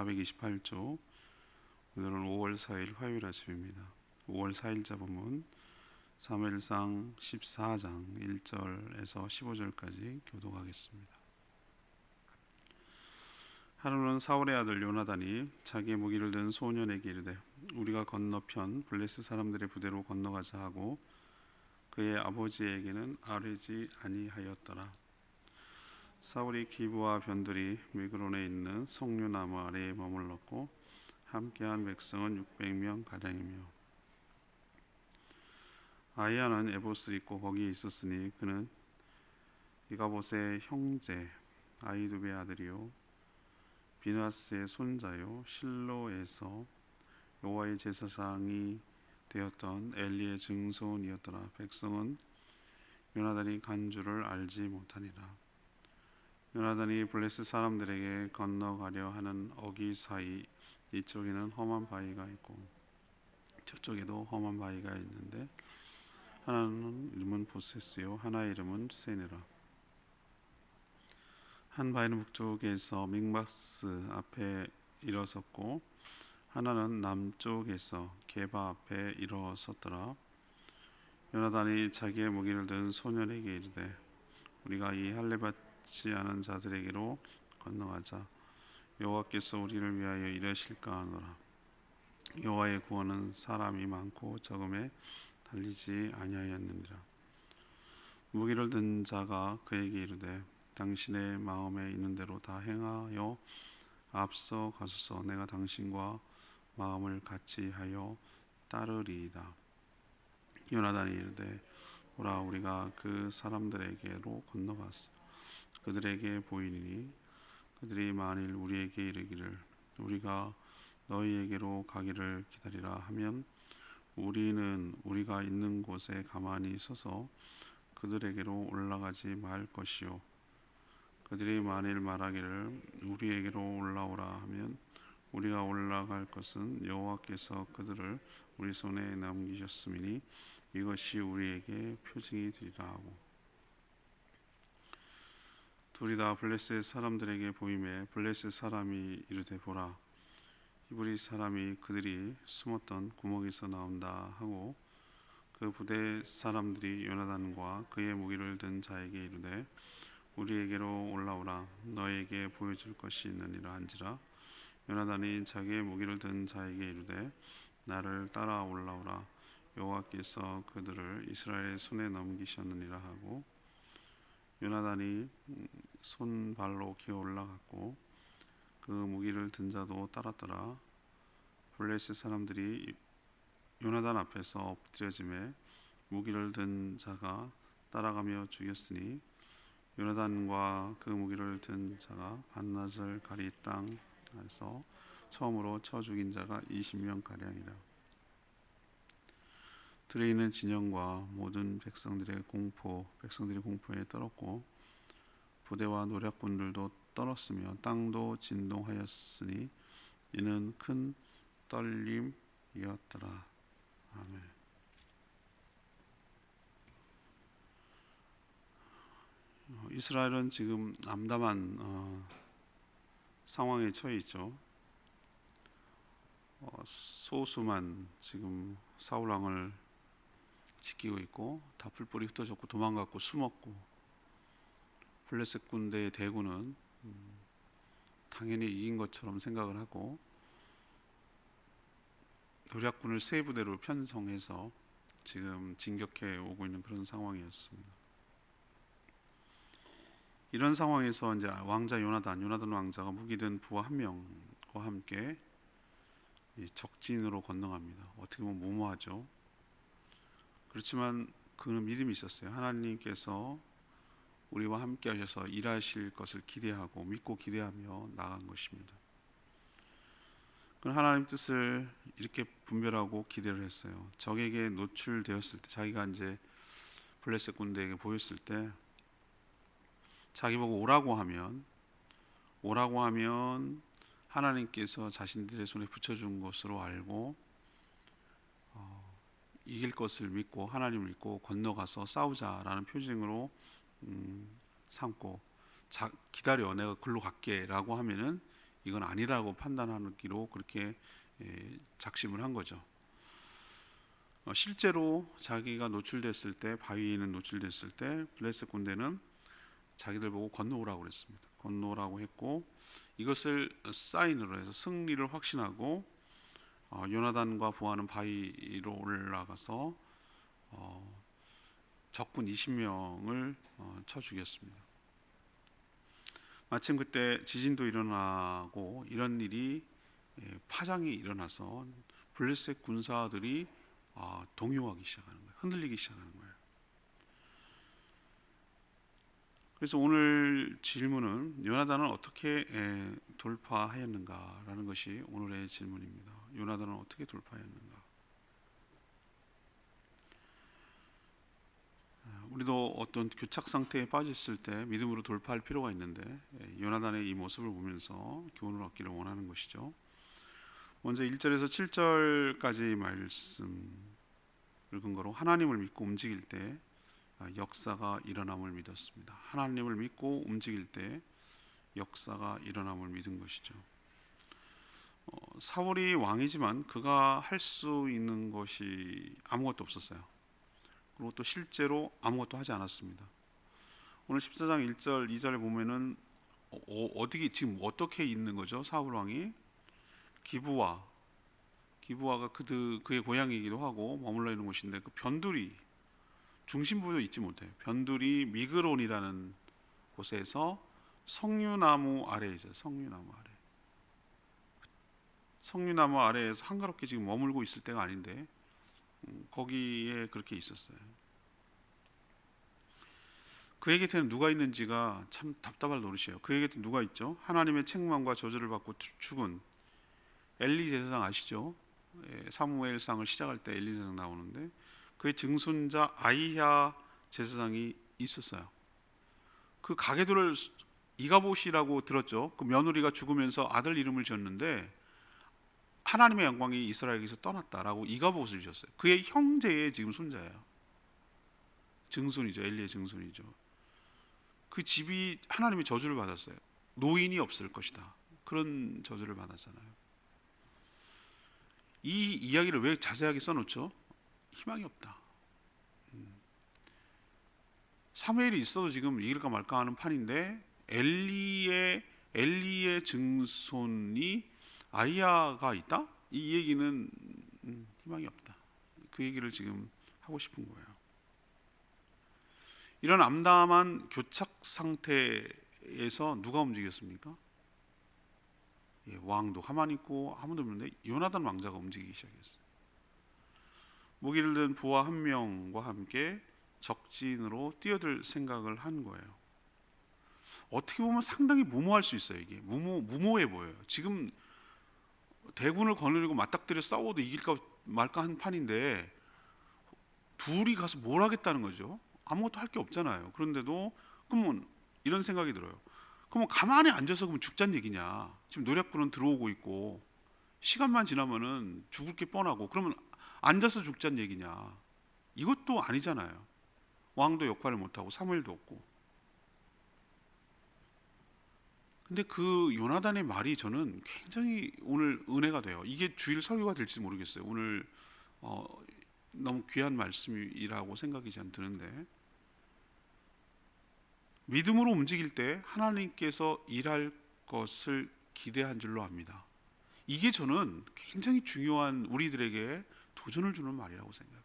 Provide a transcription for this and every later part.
428조. 오늘은 5월 4일 화요일 아침입니다. 5월 4일자 본문 사무엘상 14장 1절에서 15절까지 교독하겠습니다. 하루는 사울의 아들 요나단이 자기의 무기를 든 소년에게 이르되 우리가 건너편 블레셋 사람들의 부대로 건너가자 하고 그의 아버지에게는 아뢰지 아니하였더라. 사울이 기브와 변들이 미그론에 있는 석류나무 아래에 머물렀고 함께한 백성은 600명 가량이며 아히야는 에봇을 입고 거기에 있었으니 그는 이가봇의 형제 아히두베의 아들이요 비느하스의 손자요 실로에서 여호와의 제사장이 되었던 엘리의 증손이었더라. 백성은 요나단이 간 줄을 알지 못하니라. 요나단이 블레셋 사람들에게 건너가려 하는 어기 사이 이쪽에는 험한 바위가 있고 저쪽에도 험한 바위가 있는데 하나는 이름은 보세스요 하나의 이름은 세네라. 한 바위는 북쪽에서 믹마스 앞에 일어섰고 하나는 남쪽에서 게바 앞에 일어섰더라. 요나단이 자기의 무기를 든 소년에게 이르되 우리가 이 할례 받지 않은 자들에게로 건너가자. 여호와께서 우리를 위하여 이러실까 하노라. 여호와의 구원은 사람이 많고 적음에 달리지 아니하였느니라. 무기를 든 자가 그에게 이르되 당신의 마음에 있는 대로 다 행하여 앞서 가소서. 내가 당신과 마음을 같이 하여 따르리이다. 요나단이 이르되 보라 우리가 그 사람들에게로 건너갔어. 그들에게 보이니 그들이 만일 우리에게 이르기를 우리가 너희에게로 가기를 기다리라 하면 우리는 우리가 있는 곳에 가만히 서서 그들에게로 올라가지 말 것이요 그들이 만일 말하기를 우리에게로 올라오라 하면 우리가 올라갈 것은 여호와께서 그들을 우리 손에 넘기셨음이니 이것이 우리에게 표징이 되리라 하고 둘이 다 블레셋 사람들에게 보임에 블레셋 사람이 이르되 보라 히브리 사람이 그들이 숨었던 구멍에서 나온다 하고 그 부대 사람들이 요나단과 그의 무기를 든 자에게 이르되 우리에게로 올라오라 너에게 보여줄 것이 있느니라 한지라. 요나단이 자기의 무기를 든 자에게 이르되 나를 따라 올라오라 여호와께서 그들을 이스라엘의 손에 넘기셨느니라 하고 요나단이 손발로 기어 올라갔고 그 무기를 든 자도 따랐더라. 블레셋 사람들이 요나단 앞에서 엎드려짐에 무기를 든 자가 따라가며 죽였으니 요나단과 그 무기를 든 자가 반나절 가리 땅에서 처음으로 쳐 죽인 자가 20명 가량이라. 들에 있는 진영과 모든 백성들이 공포에 떨었고 부대와 노략군들도 떨었으며 땅도 진동하였으니 이는 큰 떨림이었더라. 아멘. 이스라엘은 지금 암담한 상황에 처해 있죠. 소수만 지금 사울 왕을 지키고 있고 다 풀뿌리 흩어졌고 도망갔고 숨었고 블레셋 군대의 대군은 당연히 이긴 것처럼 생각을 하고 노략군을 세 부대로 편성해서 지금 진격해 오고 있는 그런 상황이었습니다. 이런 상황에서 이제 왕자 요나단 왕자가 무기든 부하 한 명과 함께 적진으로 건너갑니다. 어떻게 보면 무모하죠. 그렇지만 그는 믿음이 있었어요. 하나님께서 우리와 함께 하셔서 일하실 것을 기대하고 믿고 기대하며 나간 것입니다. 그는 하나님 뜻을 이렇게 분별하고 기대를 했어요. 적에게 노출되었을 때 자기가 이제 블레셋 군대에게 보였을 때 자기 보고 오라고 하면 하나님께서 자신들의 손에 붙여준 것으로 알고 이길 것을 믿고 하나님을 믿고 건너가서 싸우자라는 표징으로 삼고 기다려 내가 글로 갈게 라고 하면은 이건 아니라고 판단하기로 그렇게 작심을 한 거죠. 실제로 자기가 노출됐을 때, 바위에는 노출됐을 때 블레셋 군대는 자기들 보고 건너오라고 그랬습니다. 건너오라고 했고, 이것을 사인으로 해서 승리를 확신하고 요나단과 부하는 바위로 올라가서 적군 20명을 쳐 죽였습니다. 마침 그때 지진도 일어나고 이런 일이 파장이 일어나서 블레셋 군사들이 동요하기 시작하는 거예요. 흔들리기 시작하는 거예요. 그래서 오늘 질문은 요나단은 어떻게 돌파하였는가라는 것이 오늘의 질문입니다. 요나단은 어떻게 돌파하였는가? 우리도 어떤 교착 상태에 빠졌을 때 믿음으로 돌파할 필요가 있는데, 요나단의 이 모습을 보면서 교훈을 얻기를 원하는 것이죠. 먼저 1절에서 7절까지 말씀을 근거로 하나님을 믿고 움직일 때 역사가 일어남을 믿었습니다. 하나님을 믿고 움직일 때 역사가 일어남을 믿은 것이죠. 사울이 왕이지만 그가 할 수 있는 것이 아무것도 없었어요. 그리고 또 실제로 아무것도 하지 않았습니다. 오늘 14장 1절 2절에 보면은 어떻게 지금 어떻게 있는 거죠? 사울 왕이 기브아가 그의 고향이기도 하고 머물러 있는 곳인데, 그 변두리 중심부도 잊지 못해요. 변두리 미그론이라는 곳에서 석류나무 아래에 있어요. 석류나무 아래에서 한가롭게 지금 머물고 있을 때가 아닌데 거기에 그렇게 있었어요. 그의 곁에는 누가 있는지가 참 답답할 노릇이에요. 그의 곁에 누가 있죠? 하나님의 책망과 저주를 받고 죽은 엘리 제사장 아시죠? 사무엘상을 시작할 때 엘리 제사장 나오는데 그의 증손자 아히야 제사장이 있었어요. 그 가게들을 이가봇이라고 들었죠. 그 며느리가 죽으면서 아들 이름을 지었는데 하나님의 영광이 이스라엘에게서 떠났다라고 이가봇을 지었어요. 그의 형제의 지금 손자예요. 증손이죠. 엘리의 증손이죠. 그 집이 하나님의 저주를 받았어요. 노인이 없을 것이다. 그런 저주를 받았잖아요. 이 이야기를 왜 자세하게 써놓죠? 희망이 없다. 사무엘이 있어도 지금 이길까 말까 하는 판인데 엘리의 증손이 아이야가 있다? 이 얘기는 희망이 없다. 그 얘기를 지금 하고 싶은 거예요. 이런 암담한 교착 상태에서 누가 움직였습니까? 왕도 가만히 있고 아무도 없는데 요나단 왕자가 움직이기 시작했어요. 무기를 든 부하 한 명과 함께 적진으로 뛰어들 생각을 한 거예요. 어떻게 보면 상당히 무모할 수 있어요. 이게 무모해 보여요. 지금 대군을 거느리고 맞닥뜨려 싸워도 이길까 말까 한 판인데 둘이 가서 뭘 하겠다는 거죠? 아무것도 할 게 없잖아요. 그런데도 그러면 이런 생각이 들어요. 그러면 가만히 앉아서 그러면 죽자는 얘기냐? 지금 노략군은 들어오고 있고 시간만 지나면은 죽을 게 뻔하고, 그러면 앉아서 죽자는 얘기냐? 이것도 아니잖아요. 왕도 역할을 못하고 사무엘도 없고. 근데 그 요나단의 말이 저는 굉장히 오늘 은혜가 돼요. 이게 주일 설교가 될지 모르겠어요. 오늘 너무 귀한 말씀이라고 생각이 잘 드는데, 믿음으로 움직일 때 하나님께서 일할 것을 기대한 줄로 압니다. 이게 저는 굉장히 중요한 우리들에게 도전을 주는 말이라고 생각해요.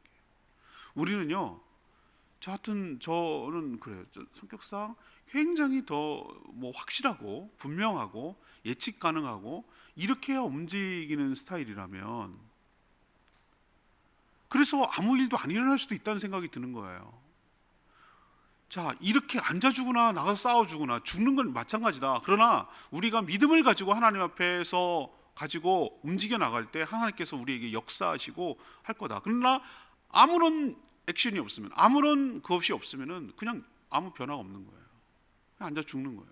우리는요, 저는 그래요. 성격상 굉장히 더 확실하고 분명하고 예측 가능하고 이렇게 해야 움직이는 스타일이라면, 그래서 아무 일도 안 일어날 수도 있다는 생각이 드는 거예요. 자, 이렇게 앉아 주거나 나가서 싸워 주거나 죽는 건 마찬가지다. 그러나 우리가 믿음을 가지고 하나님 앞에서 가지고 움직여 나갈 때 하나님께서 우리에게 역사하시고 할 거다. 그러나 아무런 액션이 없으면, 아무런 그 없이 없으면은 그냥 아무 변화가 없는 거예요. 그냥 앉아 죽는 거예요.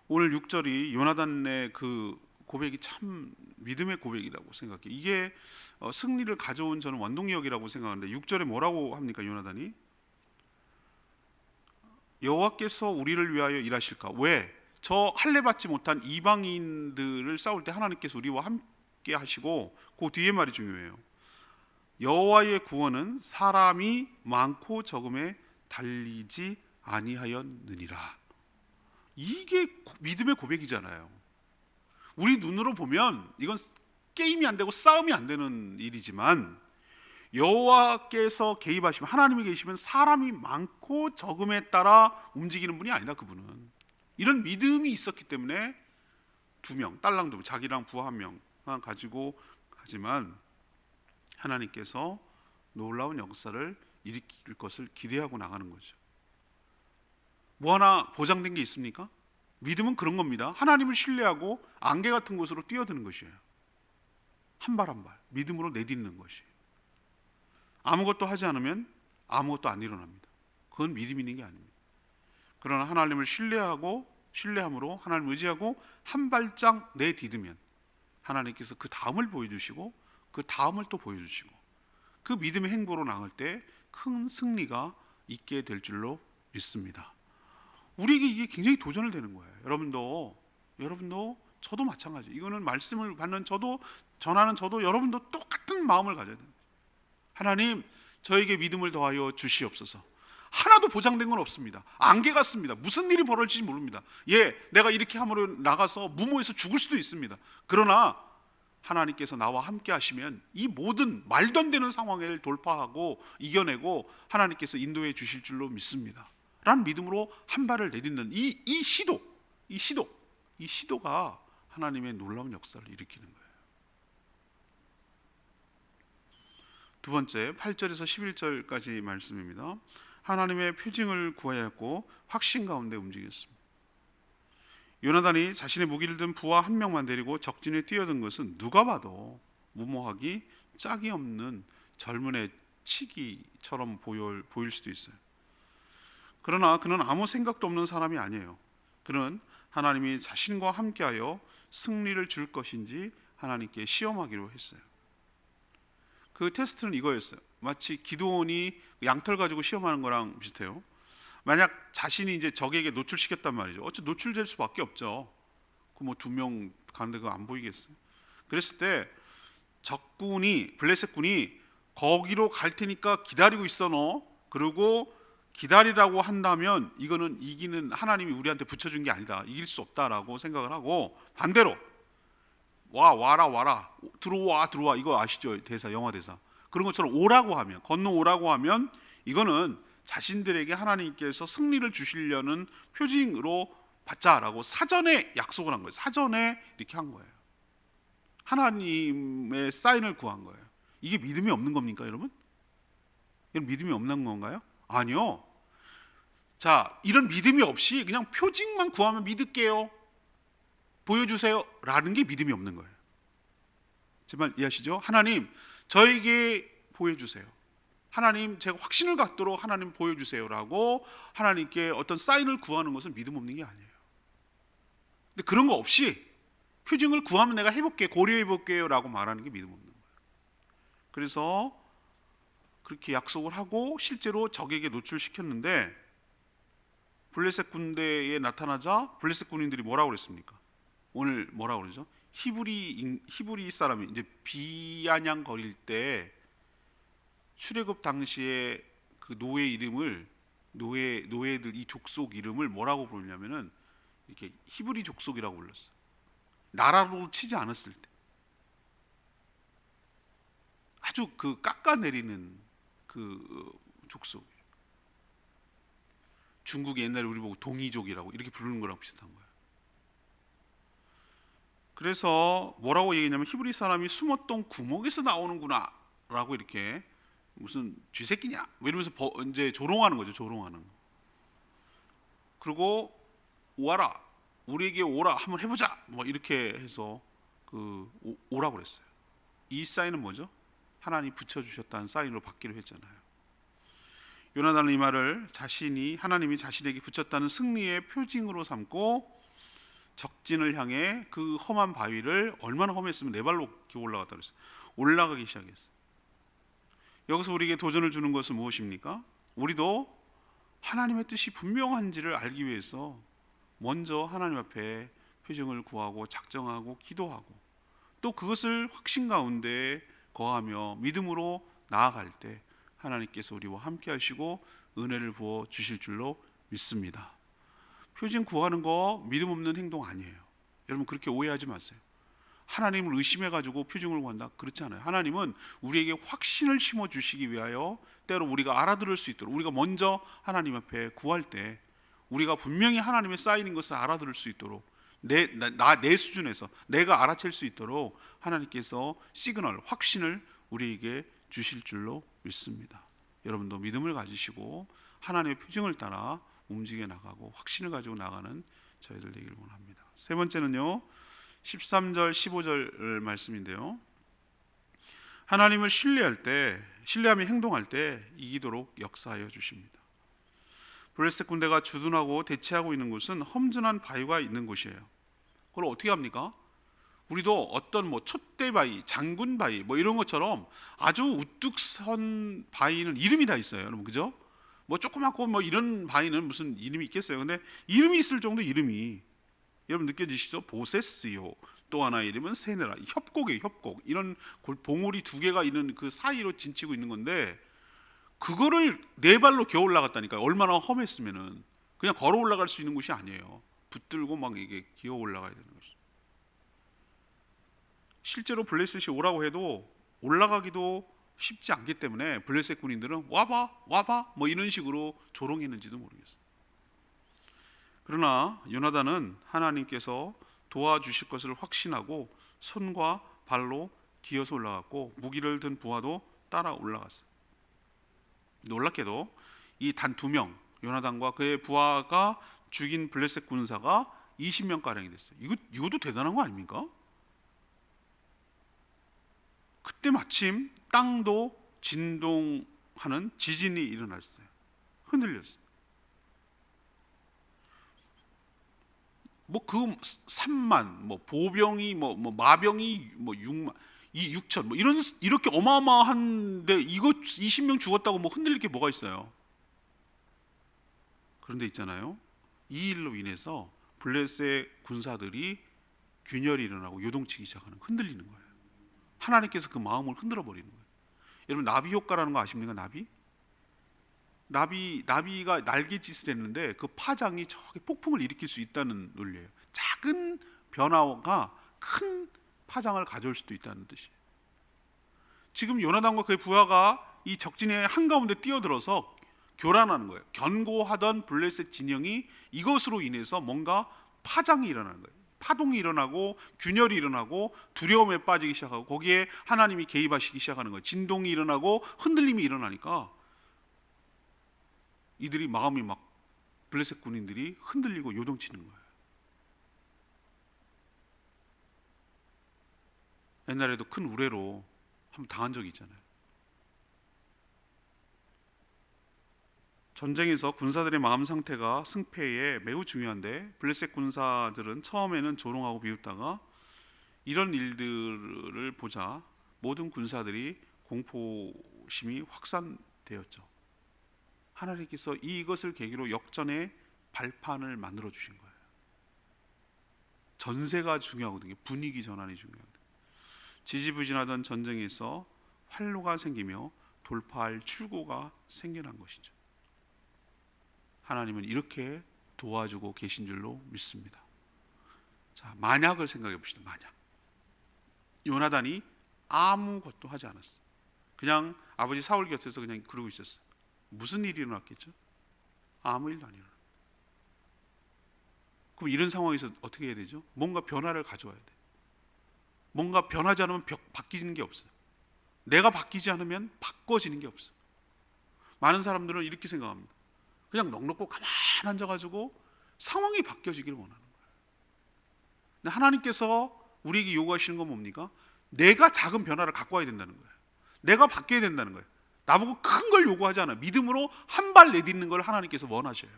오늘 6절이 요나단의 그 고백이 참 믿음의 고백이라고 생각해요. 이게 승리를 가져온 저는 원동력이라고 생각하는데, 6절에 뭐라고 합니까? 요나단이 여호와께서 우리를 위하여 일하실까? 왜? 저 할례 받지 못한 이방인들을 싸울 때 하나님께서 우리와 함께 하시고, 그 뒤에 말이 중요해요. 여호와의 구원은 사람이 많고 적음에 달리지 아니하였느니라. 이게 믿음의 고백이잖아요. 우리 눈으로 보면 이건 게임이 안 되고 싸움이 안 되는 일이지만, 여호와께서 개입하시면, 하나님이 계시면 사람이 많고 적음에 따라 움직이는 분이 아니다. 그분은 이런 믿음이 있었기 때문에 2명, 딸랑 2명, 자기랑 부하 1명만 가지고 가지만 하나님께서 놀라운 역사를 일으킬 것을 기대하고 나가는 거죠. 뭐 하나 보장된 게 있습니까? 믿음은 그런 겁니다. 하나님을 신뢰하고 안개 같은 곳으로 뛰어드는 것이에요. 한 발 한 발 믿음으로 내딛는 것이에요. 아무것도 하지 않으면 아무것도 안 일어납니다. 그건 믿음이 있는 게 아닙니다. 그러나 하나님을 신뢰함으로 하나님을 의지하고 한 발짝 내딛으면 하나님께서 그 다음을 보여주시고 그 다음을 또 보여주시고, 그 믿음의 행보로 나갈 때 큰 승리가 있게 될 줄로 믿습니다. 우리에게 이게 굉장히 도전을 되는 거예요. 여러분도 저도 마찬가지. 이거는 말씀을 받는 저도, 전하는 저도, 여러분도 똑같은 마음을 가져야 됩니다. 하나님, 저에게 믿음을 더하여 주시옵소서. 하나도 보장된 건 없습니다. 안개 같습니다. 무슨 일이 벌어질지 모릅니다. 내가 이렇게 함으로 나가서 무모해서 죽을 수도 있습니다. 그러나 하나님께서 나와 함께 하시면 이 모든 말도 안 되는 상황을 돌파하고 이겨내고 하나님께서 인도해 주실 줄로 믿습니다. 라는 믿음으로 한 발을 내딛는 이 시도가 하나님의 놀라운 역사를 일으키는 거예요. 두 번째, 8절에서 11절까지 말씀입니다. 하나님의 표징을 구해야 했고 확신 가운데 움직였습니다. 요나단이 자신의 무기를 든 부하 1명만 데리고 적진에 뛰어든 것은 누가 봐도 무모하기 짝이 없는 젊은 애 치기처럼 보일 수도 있어요. 그러나 그는 아무 생각도 없는 사람이 아니에요. 그는 하나님이 자신과 함께하여 승리를 줄 것인지 하나님께 시험하기로 했어요. 그 테스트는 이거였어요. 마치 기드온이 양털 가지고 시험하는 거랑 비슷해요. 만약 자신이 이제 적에게 노출시켰단 말이죠. 어째 노출될 수밖에 없죠. 그 뭐 2명 가는데 그거 안 보이겠어요? 그랬을 때 적군이, 블레셋군이 거기로 갈 테니까 기다리고 있어 너. 그리고 기다리라고 한다면 이거는 이기는, 하나님이 우리한테 붙여준 게 아니다. 이길 수 없다라고 생각을 하고, 반대로 와라 들어와 이거 아시죠? 대사, 영화 대사. 그런 것처럼 오라고 하면, 건너오라고 하면 이거는 자신들에게 하나님께서 승리를 주시려는 표징으로 받자라고 사전에 약속을 한 거예요. 사전에 이렇게 한 거예요. 하나님의 사인을 구한 거예요. 이게 믿음이 없는 겁니까, 여러분? 이건 믿음이 없는 건가요? 아니요. 자, 이런 믿음이 없이 그냥 표징만 구하면 믿을게요, 보여주세요 라는 게 믿음이 없는 거예요. 정말 이해하시죠? 하나님, 저에게 보여주세요. 하나님, 제가 확신을 갖도록 하나님 보여주세요 라고 하나님께 어떤 사인을 구하는 것은 믿음 없는 게 아니에요. 근데 그런 거 없이 표징을 구하면 내가 해볼게, 고려해볼게요 라고 말하는 게 믿음 없는 거예요. 그래서 그렇게 약속을 하고 실제로 적에게 노출시켰는데, 블레셋 군대에 나타나자 블레셋 군인들이 뭐라고 그랬습니까? 오늘 뭐라고 그러죠? 히브리 사람이 이제 비아냥거릴 때 출애굽 당시에 그 노예 이름을, 노예들 이 족속 이름을 뭐라고 부르냐면은 이렇게 히브리 족속이라고 불렀어요. 나라로 치지 않았을 때 아주 그 깎아내리는 그 족속. 중국이 옛날에 우리 보고 동이족이라고 이렇게 부르는 거랑 비슷한 거예요. 그래서 뭐라고 얘기했냐면, 히브리 사람이 숨었던 구멍에서 나오는구나 라고, 이렇게 무슨 쥐새끼냐 뭐 이러면서 이제 조롱하는 거죠. 조롱하는 거. 그리고 오라, 우리에게 오라, 한번 해보자 뭐 이렇게 해서 오라고 그랬어요. 이 사인은 뭐죠? 하나님이 붙여주셨다는 사인으로 받기로 했잖아요. 요나단은 이 말을 하나님이 자신에게 붙였다는 승리의 표징으로 삼고 적진을 향해 그 험한 바위를, 얼마나 험했으면 4발로 올라갔다 그랬어요. 올라가기 시작했어요. 여기서 우리에게 도전을 주는 것은 무엇입니까? 우리도 하나님의 뜻이 분명한지를 알기 위해서 먼저 하나님 앞에 표징을 구하고 작정하고 기도하고 또 그것을 확신 가운데 거하며 믿음으로 나아갈 때 하나님께서 우리와 함께 하시고 은혜를 부어 주실 줄로 믿습니다. 표징 구하는 거 믿음 없는 행동 아니에요. 여러분 그렇게 오해하지 마세요. 하나님을 의심해 가지고 표징을 구한다 그렇지 않아요. 하나님은 우리에게 확신을 심어 주시기 위하여 때로 우리가 알아들을 수 있도록 우리가 먼저 하나님 앞에 구할 때 우리가 분명히 하나님의 사인인 것을 알아들을 수 있도록 내 수준에서 내가 알아챌 수 있도록 하나님께서 시그널 확신을 우리에게 주실 줄로 믿습니다. 여러분도 믿음을 가지시고 하나님의 표징을 따라 움직여 나가고 확신을 가지고 나가는 저희들 되기를 원합니다. 세 번째는요 13절 15절 말씀인데요, 하나님을 신뢰하며 행동할 때 이기도록 역사하여 주십니다. 블레셋 군대가 주둔하고 대치하고 있는 곳은 험준한 바위가 있는 곳이에요. 그걸 어떻게 합니까? 우리도 어떤 촛대 바위, 장군 바위 이런 것처럼 아주 우뚝 선 바위는 이름이 다 있어요, 여러분. 그죠? 조그맣고 이런 바위는 무슨 이름이 있겠어요? 근데 이름이 있을 정도 이름이 여러분 느껴지시죠? 보세스요. 또 하나의 이름은 세네라. 협곡이에요, 협곡. 이런 봉우리 두 개가 있는 그 사이로 진치고 있는 건데 그거를 네 발로 기어 올라갔다니까요. 얼마나 험했으면은 그냥 걸어 올라갈 수 있는 곳이 아니에요. 붙들고 이게 기어 올라가야 되는 것이죠. 실제로 블레셋이 오라고 해도 올라가기도 쉽지 않기 때문에 블레셋 군인들은 와봐 이런 식으로 조롱했는지도 모르겠어요. 그러나 요나단은 하나님께서 도와주실 것을 확신하고 손과 발로 기어서 올라갔고 무기를 든 부하도 따라 올라갔어요. 놀랍게도 이 단 2명 요나단과 그의 부하가 죽인 블레셋 군사가 20명 가량이 됐어요. 이것도 대단한 거 아닙니까? 그때 마침 땅도 진동하는 지진이 일어났어요. 흔들렸어요. 그 3만, 보병이 마병이 6만, 6천 이렇게 어마어마한데 이거 20명 죽었다고 흔들릴 게 뭐가 있어요? 그런데 있잖아요. 이 일로 인해서 블레셋 군사들이 균열이 일어나고 요동치기 시작하는, 흔들리는 거예요. 하나님께서 그 마음을 흔들어 버리는 거예요. 여러분 나비 효과라는 거 아십니까? 나비가 날갯짓을 했는데 그 파장이 저기 폭풍을 일으킬 수 있다는 논리예요. 작은 변화가 큰 파장을 가져올 수도 있다는 뜻이에요. 지금 요나단과 그의 부하가 이 적진의 한가운데 뛰어들어서 교란하는 거예요. 견고하던 블레셋 진영이 이것으로 인해서 뭔가 파장이 일어나는 거예요. 파동이 일어나고 균열이 일어나고 두려움에 빠지기 시작하고 거기에 하나님이 개입하시기 시작하는 거예요. 진동이 일어나고 흔들림이 일어나니까 이들이 마음이 블레셋 군인들이 흔들리고 요동치는 거예요. 옛날에도 큰 우레로 한번 당한 적이 있잖아요. 전쟁에서 군사들의 마음 상태가 승패에 매우 중요한데 블레셋 군사들은 처음에는 조롱하고 비웃다가 이런 일들을 보자 모든 군사들이 공포심이 확산되었죠. 하나님께서 이것을 계기로 역전의 발판을 만들어 주신 거예요. 전세가 중요하거든요. 분위기 전환이 중요하거든요. 지지부진하던 전쟁에서 활로가 생기며 돌파할 출구가 생겨난 것이죠. 하나님은 이렇게 도와주고 계신 줄로 믿습니다. 자, 만약을 생각해 봅시다. 만약 요나단이 아무것도 하지 않았어요. 그냥 아버지 사울 곁에서 그냥 그러고 있었어요. 무슨 일이 일어났겠죠? 아무 일도 안 일어나. 그럼 이런 상황에서 어떻게 해야 되죠? 뭔가 변화를 가져와야 돼. 뭔가 변하지 않으면 바뀌는 게 없어요. 내가 바뀌지 않으면 바꿔지는 게 없어요. 많은 사람들은 이렇게 생각합니다. 그냥 넋놓고 가만히 앉아가지고 상황이 바뀌어지기를 원하는 거예요. 근데 하나님께서 우리에게 요구하시는 건 뭡니까? 내가 작은 변화를 갖고 와야 된다는 거예요. 내가 바뀌어야 된다는 거예요. 나보고 큰 걸 요구하지 않아요. 믿음으로 한 발 내딛는 걸 하나님께서 원하셔요.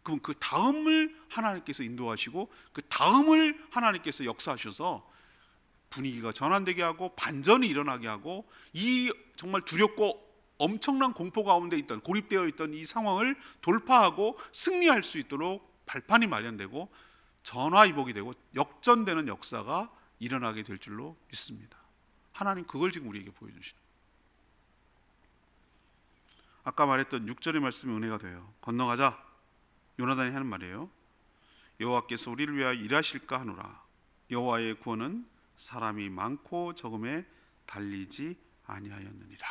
그럼 그 다음을 하나님께서 인도하시고 그 다음을 하나님께서 역사하셔서 분위기가 전환되게 하고 반전이 일어나게 하고 이 정말 두렵고 엄청난 공포 가운데 있던, 고립되어 있던 이 상황을 돌파하고 승리할 수 있도록 발판이 마련되고 전화위복이 되고 역전되는 역사가 일어나게 될 줄로 믿습니다. 하나님 그걸 지금 우리에게 보여주시는, 아까 말했던 6절의 말씀이 은혜가 돼요. 건너가자, 요나단이 하는 말이에요. 여호와께서 우리를 위하여 일하실까 하노라. 여호와의 구원은 사람이 많고 적음에 달리지 아니하였느니라.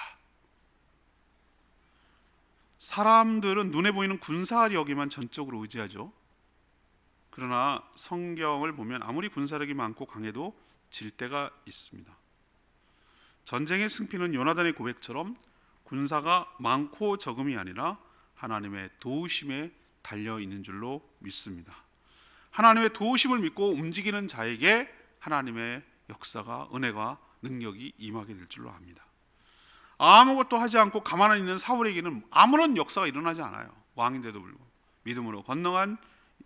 사람들은 눈에 보이는 군사력에만 전적으로 의지하죠. 그러나 성경을 보면 아무리 군사력이 많고 강해도 질 때가 있습니다. 전쟁의 승패는 요나단의 고백처럼 군사가 많고 적음이 아니라 하나님의 도우심에 달려 있는 줄로 믿습니다. 하나님의 도우심을 믿고 움직이는 자에게 하나님의 역사가, 은혜가, 능력이 임하게 될 줄로 압니다. 아무것도 하지 않고 가만히 있는 사울에게는 아무런 역사가 일어나지 않아요. 왕인데도 불구하고 믿음으로 건너간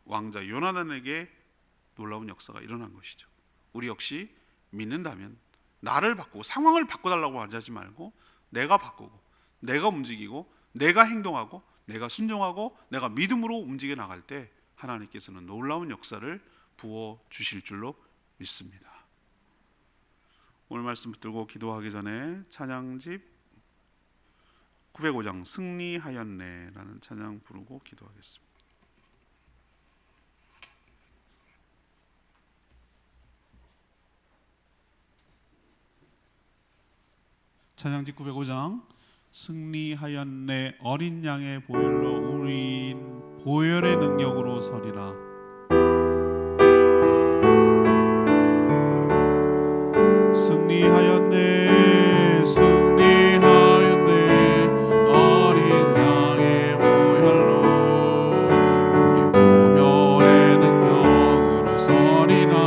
왕자 요나단에게 놀라운 역사가 일어난 것이죠. 우리 역시 믿는다면 나를 바꾸고 상황을 바꿔달라고 하지 말고 내가 바꾸고 내가 움직이고 내가 행동하고 내가 순종하고 내가 믿음으로 움직여 나갈 때 하나님께서는 놀라운 역사를 부어 주실 줄로 믿습니다. 오늘 말씀 붙들고 기도하기 전에 찬양집 905장 승리하였네 라는 찬양 부르고 기도하겠습니다. 찬양집 905장 승리하였네. 어린 양의 보혈로 우린 보혈의 능력으로 서리라. 승리하였네 승리하였네 어린 양의 보혈로 우리 보혈의 능력으로 서리라.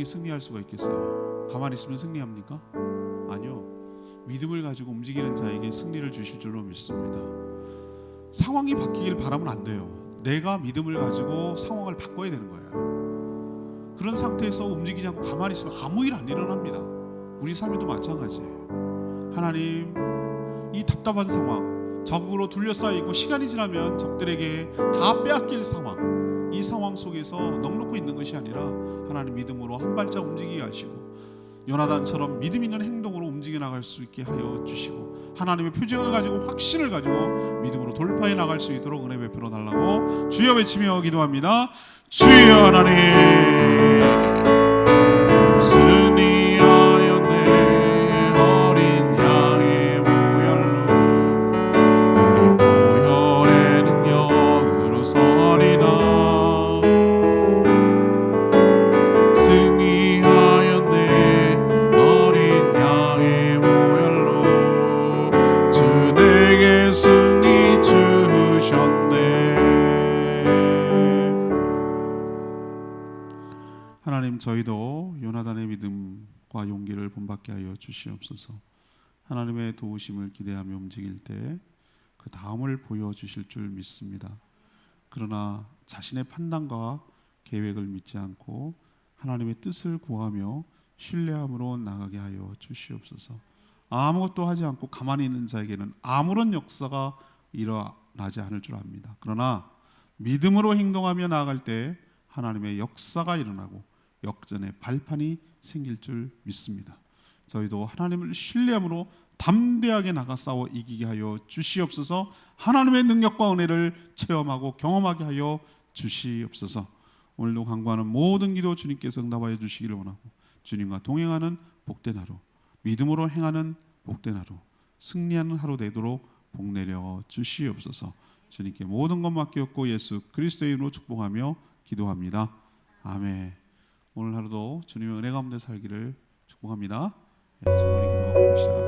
승리할 수가 있겠어요? 가만히 있으면 승리합니까? 아니요. 믿음을 가지고 움직이는 자에게 승리를 주실 줄로 믿습니다. 상황이 바뀌길 바라면 안 돼요. 내가 믿음을 가지고 상황을 바꿔야 되는 거예요. 그런 상태에서 움직이지 않고 가만히 있으면 아무 일 안 일어납니다. 우리 삶에도 마찬가지예요. 하나님, 이 답답한 상황, 적으로 둘러싸이고 시간이 지나면 적들에게 다 빼앗길 상황, 이 상황 속에서 넉넉히 있는 것이 아니라 하나님 믿음으로 한 발짝 움직이게 하시고 요나단처럼 믿음 있는 행동으로 움직여 나갈 수 있게 하여 주시고 하나님의 표정을 가지고 확신을 가지고 믿음으로 돌파해 나갈 수 있도록 은혜 베풀어 달라고 주여 외치며 기도합니다. 주여 하나님 승리하였네 어린 양의 보혈로 우리 보혈의 능력으로 서리라. 승리 주셨네. 하나님, 저희도 요나단의 믿음과 용기를 본받게 하여 주시옵소서. 하나님의 도우심을 기대하며 움직일 때 그 다음을 보여주실 줄 믿습니다. 그러나 자신의 판단과 계획을 믿지 않고 하나님의 뜻을 구하며 신뢰함으로 나가게 하여 주시옵소서. 아무것도 하지 않고 가만히 있는 자에게는 아무런 역사가 일어나지 않을 줄 압니다. 그러나 믿음으로 행동하며 나아갈 때 하나님의 역사가 일어나고 역전의 발판이 생길 줄 믿습니다. 저희도 하나님을 신뢰함으로 담대하게 나가 싸워 이기게 하여 주시옵소서. 하나님의 능력과 은혜를 체험하고 경험하게 하여 주시옵소서. 오늘도 간구하는 모든 기도 주님께서 응답하여 주시기를 원하고 주님과 동행하는 복된 하루, 믿음으로 행하는 복된 하루, 승리하는 하루 되도록 복내려 주시옵소서. 주님께 모든 것 맡겼고 예수 그리스도의 이름으로 축복하며 기도합니다. 아멘. 오늘 하루도 주님의 은혜 가운데 살기를 축복합니다. 네, 충분히 기도하고 합시다.